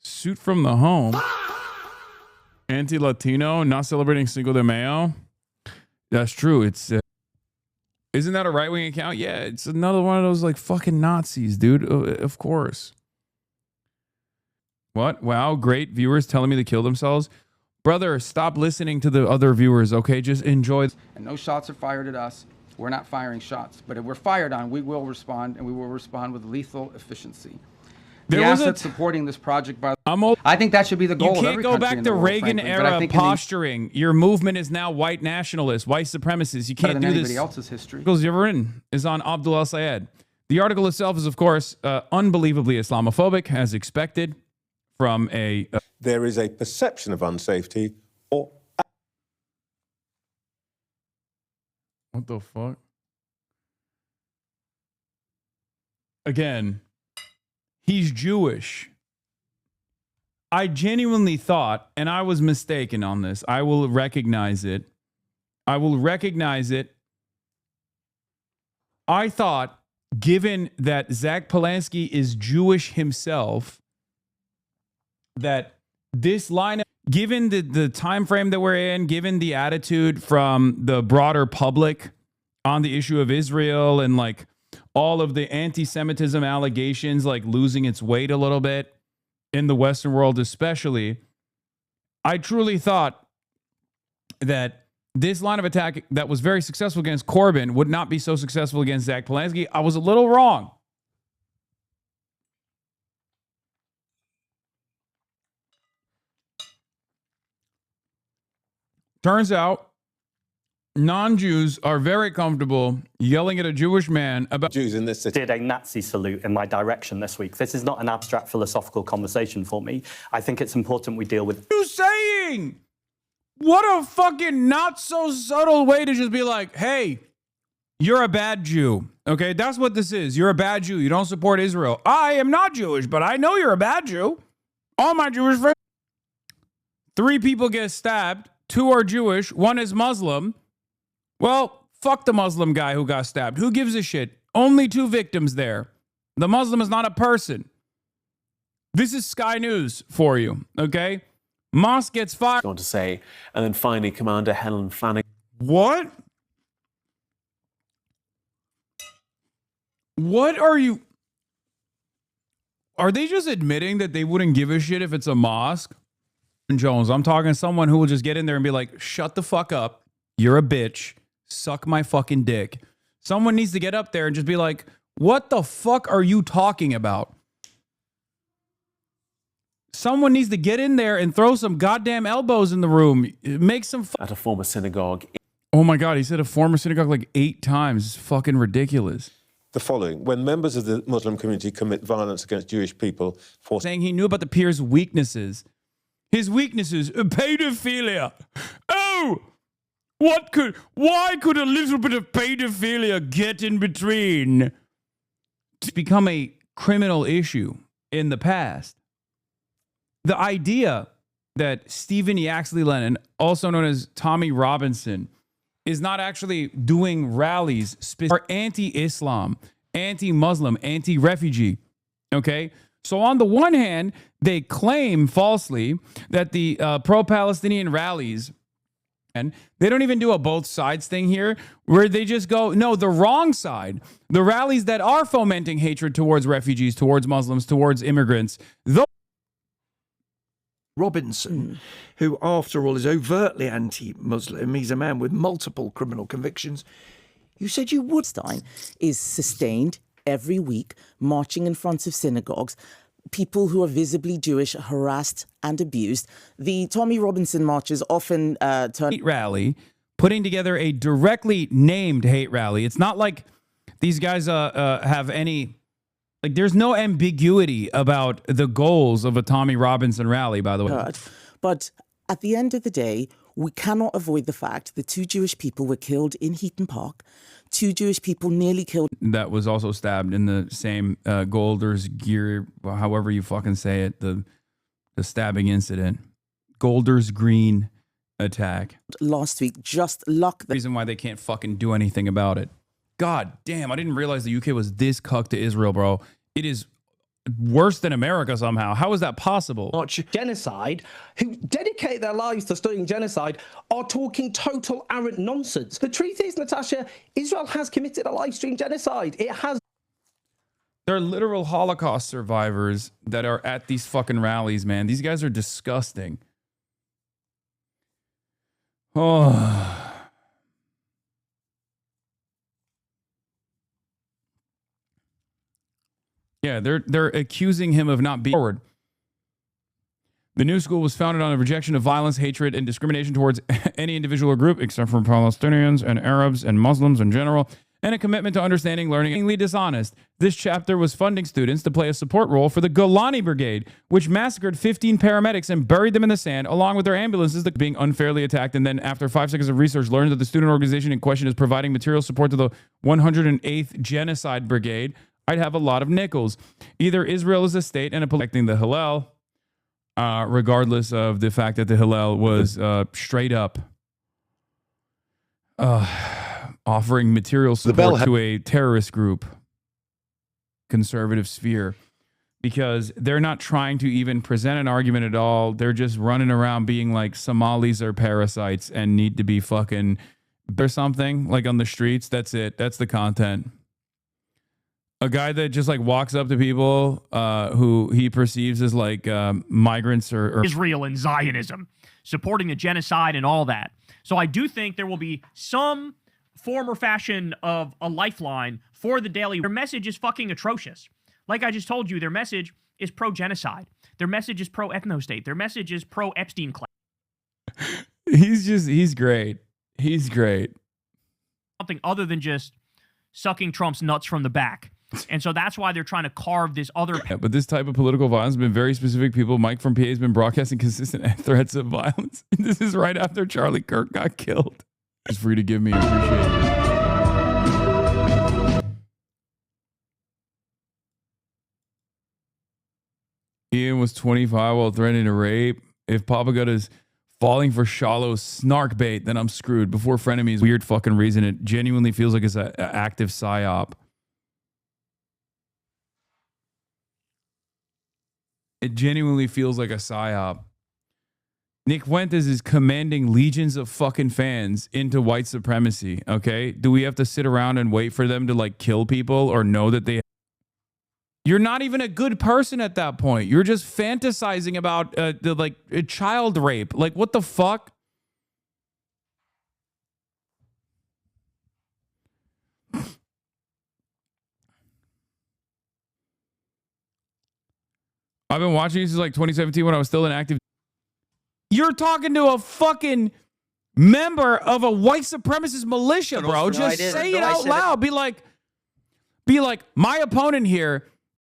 Suit from the home. Anti-Latino, not celebrating Cinco de Mayo. That's true. It's isn't that a right-wing account? Yeah, it's another one of those like fucking Nazis, dude. Of course. What? Wow, great viewers telling me to kill themselves. Brother, stop listening to the other viewers, okay? Just enjoy. And no shots are fired at us. We're not firing shots. But if we're fired on, we will respond, and we will respond with lethal efficiency. The assets supporting this project, by I think that should be the goal of every country. You can't go back to Reagan-era posturing. Your movement is now white nationalists, white supremacists. You can't do this. Anybody else's history. The article you've written is on Abdul El-Sayed. The article itself is, of course, unbelievably Islamophobic, as expected from a... there is a perception of unsafety or... What the fuck? Again... He's Jewish. I genuinely thought, and I was mistaken on this. I will recognize it. I will recognize it. I thought, given that Zach Polanski is Jewish himself, that this line, given the time frame that we're in, given the attitude from the broader public on the issue of Israel and like all of the anti-Semitism allegations like losing its weight a little bit in the Western world especially, I truly thought that this line of attack that was very successful against Corbyn would not be so successful against Zach Polanski. I was a little wrong. Turns out non-Jews are very comfortable yelling at a Jewish man about Jews in this city. Did a Nazi salute in my direction this week. This is not an abstract philosophical conversation for me. I think it's important we deal with... You saying? What a fucking not so subtle way to just be like, hey, you're a bad Jew. Okay, that's what this is. You're a bad Jew. You don't support Israel. I am not Jewish, but I know you're a bad Jew. All my Jewish friends. 3 people get stabbed. 2 are Jewish. 1 is Muslim. Well, fuck the Muslim guy who got stabbed. Who gives a shit? Only 2 victims there. The Muslim is not a person. This is Sky News for you, okay? Moss gets fired. On to say, and then finally, Commander Helen Flanagan. What? What are you? Are they just admitting that they wouldn't give a shit if it's a mosque? Jones, I'm talking to someone who will just get in there and be like, shut the fuck up. You're a bitch. Suck my fucking dick. Someone needs to get up there and just be like, what the fuck are you talking about? Someone needs to get in there and throw some goddamn elbows in the room. Make some... At a former synagogue. Oh my God, he said a former synagogue like 8 times. It's fucking ridiculous. The following: when members of the Muslim community commit violence against Jewish people for... Saying he knew about the peer's weaknesses. His weaknesses, pedophilia. Oh! Why could a little bit of pedophilia get in between? To become a criminal issue in the past. The idea that Stephen Yaxley Lennon, also known as Tommy Robinson, is not actually doing rallies are anti-Islam, anti-Muslim, anti-refugee. Okay? So on the one hand, they claim falsely that the pro-Palestinian rallies, and they don't even do a both sides thing here, where they just go, no, the wrong side. The rallies that are fomenting hatred towards refugees, towards Muslims, towards immigrants. Robinson, who, after all, is overtly anti-Muslim. He's a man with multiple criminal convictions. You said you would. Is sustained every week, marching in front of synagogues. People who are visibly Jewish are harassed and abused. The Tommy Robinson marches often turn... Hate rally, putting together a directly named hate rally. It's not like these guys have any... Like, there's no ambiguity about the goals of a Tommy Robinson rally, by the way. But at the end of the day, we cannot avoid the fact that 2 Jewish people were killed in Heaton Park. 2 Jewish people nearly killed. That was also stabbed in the same Golders Gear, however you fucking say it, the stabbing incident. Golders Green attack. Last week, just luck. The reason why they can't fucking do anything about it. God damn, I didn't realize the UK was this cucked to Israel, bro. It is worse than America somehow. How is that possible? Genocide, who dedicate their lives to studying genocide, are talking total arrant nonsense. The truth is, Natasha, Israel has committed a live stream genocide. It has. There are literal Holocaust survivors that are at these fucking rallies, man. These guys are disgusting. Oh. Yeah, they're accusing him of not being forward. The new school was founded on a rejection of violence, hatred, and discrimination towards any individual or group, except for Palestinians and Arabs and Muslims in general, and a commitment to understanding, learning, and dishonest. This chapter was funding students to play a support role for the Golani Brigade, which massacred 15 paramedics and buried them in the sand, along with their ambulances that being unfairly attacked. And then, after 5 seconds of research, learned that the student organization in question is providing material support to the 108th Genocide Brigade. I'd have a lot of nickels. Either Israel is a state and protecting the Hillel, regardless of the fact that the Hillel was straight up offering material support to a terrorist group, conservative sphere, because they're not trying to even present an argument at all. They're just running around being like Somalis are parasites and need to be fucking or something, like on the streets. That's it. That's the content. A guy that just like walks up to people who he perceives as like migrants or Israel and Zionism, supporting the genocide and all that. So I do think there will be some form or fashion of a lifeline for the Daily. Their message is fucking atrocious. Like I just told you, their message is pro-genocide. Their message is pro-ethno-state. Their message is pro-Epstein class. He's great. He's great. Something other than just sucking Trump's nuts from the back. And so that's why they're trying to carve this other... Yeah, but this type of political violence has been very specific people. Mike from PA has been broadcasting consistent threats of violence. This is right after Charlie Kirk got killed. It's free to give me. Appreciate it. Ian was 25 while threatening to rape. If Papa Gut is falling for shallow snark bait, then I'm screwed. Before frenemies, weird fucking reason. It genuinely feels like it's an active psyop. It genuinely feels like a psyop. Nick Fuentes is commanding legions of fucking fans into white supremacy, okay? Do we have to sit around and wait for them to, like, kill people or know that they... You're not even a good person at that point. You're just fantasizing about, child rape. Like, what the fuck? I've been watching this since like 2017 when I was still in active. You're talking to a fucking member of a white supremacist militia, bro. Just say it out loud. Be like, my opponent here